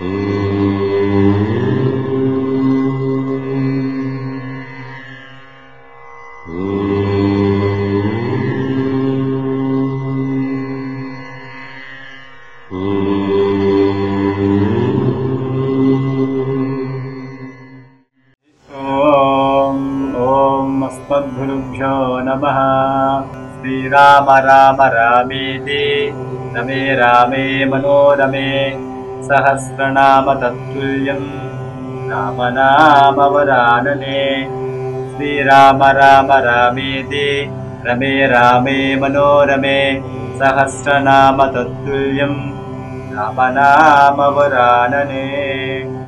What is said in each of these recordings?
अस्मद्गुरुभ्यो नमः। श्रीराम राम रामेति रमे रामे मनोरमे सहस्रनाम तत्तुल्यं राम नाम वरानने। श्रीराम राम रामेति रमे रामे मनोरमे सहस्रनाम तत्तुल्यं राम नाम वरानने।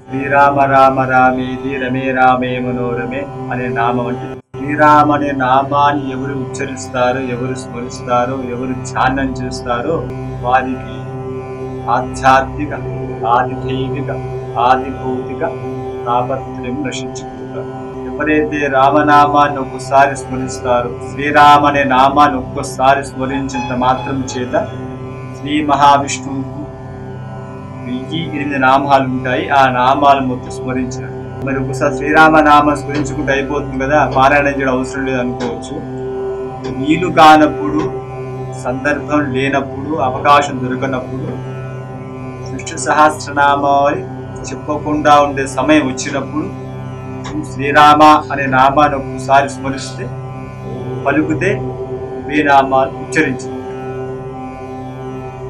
శ్రీరామ రామ రామేతి రమే రామే మనోరమే అనే నామం అంటే శ్రీరామ అనే నామాన్ని ఎవరు ఉచ్చరిస్తారో, ఎవరు స్మరిస్తారో, ఎవరు ధ్యానం చేస్తారో వారికి ఆధ్యాత్మిక, ఆదిదైవిక, ఆదిభౌతిక తాపత్రయం నశించుకుంటారు. ఎవరైతే రామనామాన్ని ఒక్కసారి స్మరిస్తారో, శ్రీరామ అనే నామాన్ని ఒక్కసారి స్మరించినంత మాత్రం చేత శ్రీ మహావిష్ణువుకు 1008 నామాలు ఉంటాయి. ఆ నామాలు మొత్తం స్మరించారు. మరి ఒకసారి శ్రీరామ నామం స్మరించుకుంటే అయిపోతుంది కదా, పారాయణం చేయడం అవసరం లేదు అనుకోవచ్చు. వీలు కానప్పుడు, సందర్భం లేనప్పుడు, అవకాశం దొరకనప్పుడు, విష్ణు సహస్రనామాలు చెప్పకుండా ఉండే సమయం వచ్చినప్పుడు శ్రీరామ అనే నామాన్ని ఒకసారి స్మరిస్తే, పలుకుతే 1000 నామాలు ఉచ్చరించారు.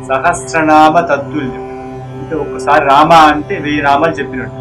సహస్రనామ తత్తుల్యం అంటే ఒకసారి రామ అంటే 1000 నామాలు చెప్పినట్టు.